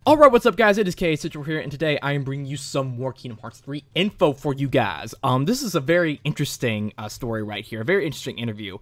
Alright, what's up guys, it is Citril here, and today I am bringing you some more Kingdom Hearts 3 info for you guys. This is a very interesting story right here, a very interesting interview.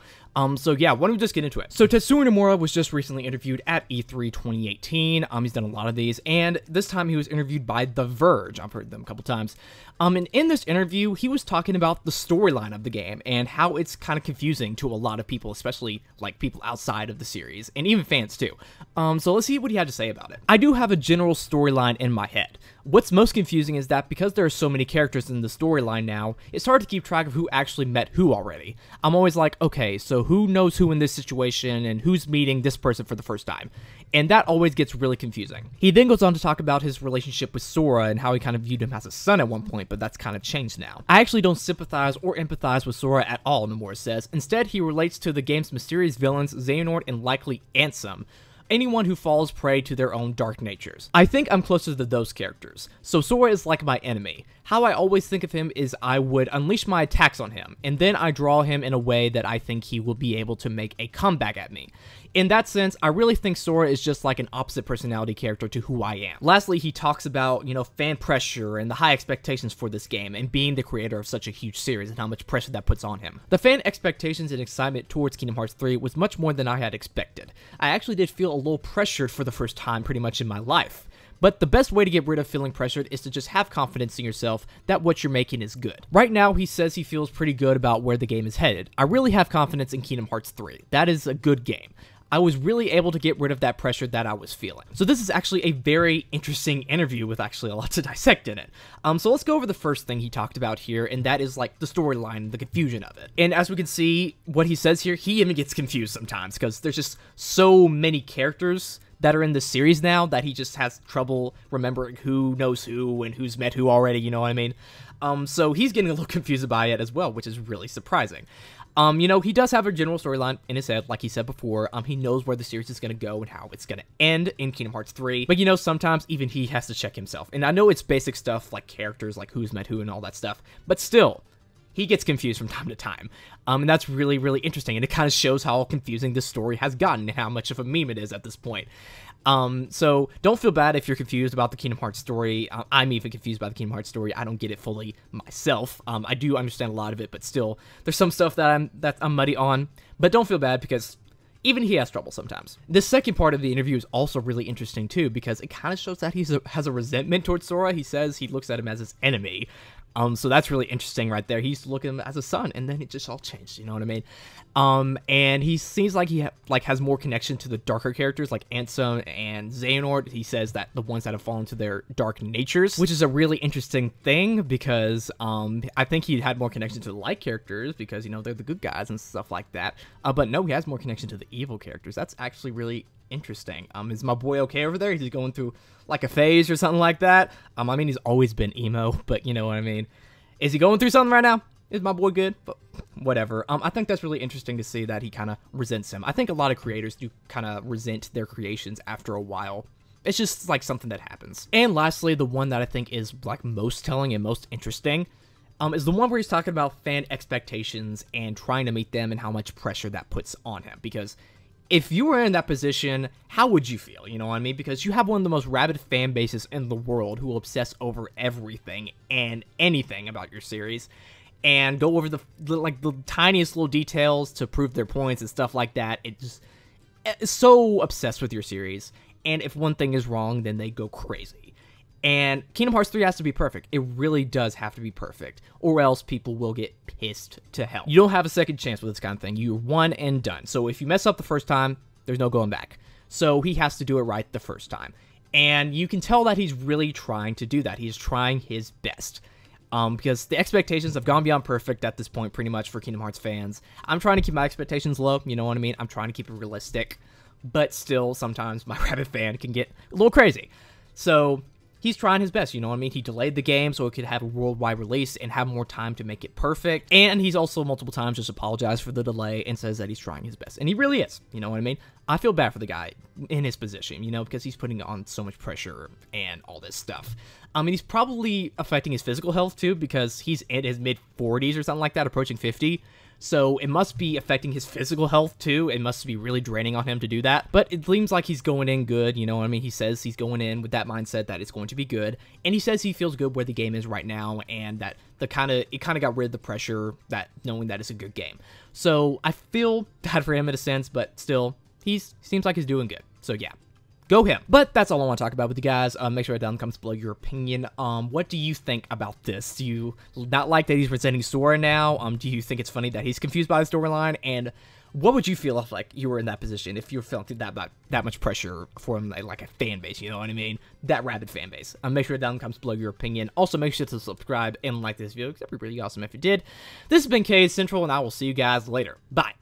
So yeah, why don't we just get into it. So Tetsuya Nomura was just recently interviewed at E3 2018, he's done a lot of these, and this time he was interviewed by The Verge. I've heard them a couple times. And in this interview, he was talking about the storyline of the game, and how it's kind of confusing to a lot of people, especially like people outside of the series, and even fans too. So let's see what he had to say about it. I do have a general storyline in my head. What's most confusing is that because there are so many characters in the storyline now, it's hard to keep track of who actually met who already. I'm always like, okay, so who knows who in this situation, and who's meeting this person for the first time? And that always gets really confusing. He then goes on to talk about his relationship with Sora and how he kind of viewed him as a son at one point, but that's kind of changed now. I actually don't sympathize or empathize with Sora at all, Nomura says. Instead, he relates to the game's mysterious villains, Xehanort and likely Ansem, anyone who falls prey to their own dark natures. I think I'm closer to those characters, so Sora is like my enemy. How I always think of him is I would unleash my attacks on him, and then I draw him in a way that I think he will be able to make a comeback at me. In that sense, I really think Sora is just like an opposite personality character to who I am. Lastly, he talks about, fan pressure and the high expectations for this game, and being the creator of such a huge series and how much pressure that puts on him. The fan expectations and excitement towards Kingdom Hearts 3 was much more than I had expected. I actually did feel a little pressured for the first time pretty much in my life. But the best way to get rid of feeling pressured is to just have confidence in yourself that what you're making is good. Right now, he says he feels pretty good about where the game is headed. I really have confidence in Kingdom Hearts 3. That is a good game. I was really able to get rid of that pressure that I was feeling. So this is actually a very interesting interview with actually a lot to dissect in it. So let's go over the first thing he talked about here, and that is like the storyline, the confusion of it. And as we can see, what he says here, he even gets confused sometimes because there's just so many characters that are in the series now that he just has trouble remembering who knows who and who's met who already, you know what I mean? So he's getting a little confused by it as well, which is really surprising. He does have a general storyline in his head, like he said before. He knows where the series is going to go and how it's going to end in Kingdom Hearts 3. But, sometimes even he has to check himself. And I know it's basic stuff like characters, like who's met who and all that stuff. But still, he gets confused from time to time. And that's really, really interesting. And it kind of shows how confusing this story has gotten and how much of a meme it is at this point. So don't feel bad if you're confused about the Kingdom Hearts story. I'm even confused by the Kingdom Hearts story. I don't get it fully myself. I do understand a lot of it, but still, there's some stuff that I'm muddy on. But don't feel bad because even he has trouble sometimes. The second part of the interview is also really interesting too, because it kind of shows that he has a resentment towards Sora. He says he looks at him as his enemy. So that's really interesting right there. He used to look at him as a son, and then it just all changed, you know what I mean? And he seems like he has more connection to the darker characters like Ansem and Xehanort. He says that the ones that have fallen to their dark natures, which is a really interesting thing because I think he had more connection to the light characters because, they're the good guys and stuff like that. But no, he has more connection to the evil characters. That's actually really interesting. Is my boy okay over there? He's going through like a phase or something like that. I mean, he's always been emo, but you know what I mean. Is he going through something right now? Is my boy good? But whatever. I think that's really interesting to see that he kind of resents him. I think a lot of creators do kind of resent their creations after a while. It's just like something that happens. And lastly, the one that I think is like most telling and most interesting is the one where he's talking about fan expectations and trying to meet them and how much pressure that puts on him. Because if you were in that position, how would you feel? You know what I mean? Because you have one of the most rabid fan bases in the world who will obsess over everything and anything about your series and go over the tiniest little details to prove their points and stuff like that. It's so obsessed with your series. And if one thing is wrong, then they go crazy. And Kingdom Hearts 3 has to be perfect. It really does have to be perfect, or else people will get pissed to hell. You don't have a second chance with this kind of thing. You're one and done. So if you mess up the first time, there's no going back. So he has to do it right the first time. And you can tell that he's really trying to do that. He's trying his best. Because the expectations have gone beyond perfect at this point, pretty much, for Kingdom Hearts fans. I'm trying to keep my expectations low, you know what I mean? I'm trying to keep it realistic. But still, sometimes my rabid fan can get a little crazy. So he's trying his best, you know what I mean? He delayed the game so it could have a worldwide release and have more time to make it perfect. And he's also multiple times just apologized for the delay and says that he's trying his best. And he really is, you know what I mean? I feel bad for the guy in his position, because he's putting on so much pressure and all this stuff. He's probably affecting his physical health too because he's in his mid-40s or something like that, approaching 50. So it must be affecting his physical health too. It must be really draining on him to do that. But it seems like he's going in good, you know what I mean? He says he's going in with that mindset that it's going to be good. And he says he feels good where the game is right now, and that it kind of got rid of the pressure, that knowing that it's a good game. So I feel bad for him in a sense, but still, he seems like he's doing good. So yeah. Go him. But that's all I want to talk about with you guys. Make sure to down in the comments below your opinion. What do you think about this? Do you not like that he's presenting Sora now? Do you think it's funny that he's confused by the storyline? And what would you feel if, like, you were in that position, if you were feeling that much pressure from, like, a fan base, you know what I mean? That rabid fan base. Make sure to down in the comments below your opinion. Also, make sure to subscribe and like this video, because that'd be really awesome if you did. This has been K Central, and I will see you guys later. Bye.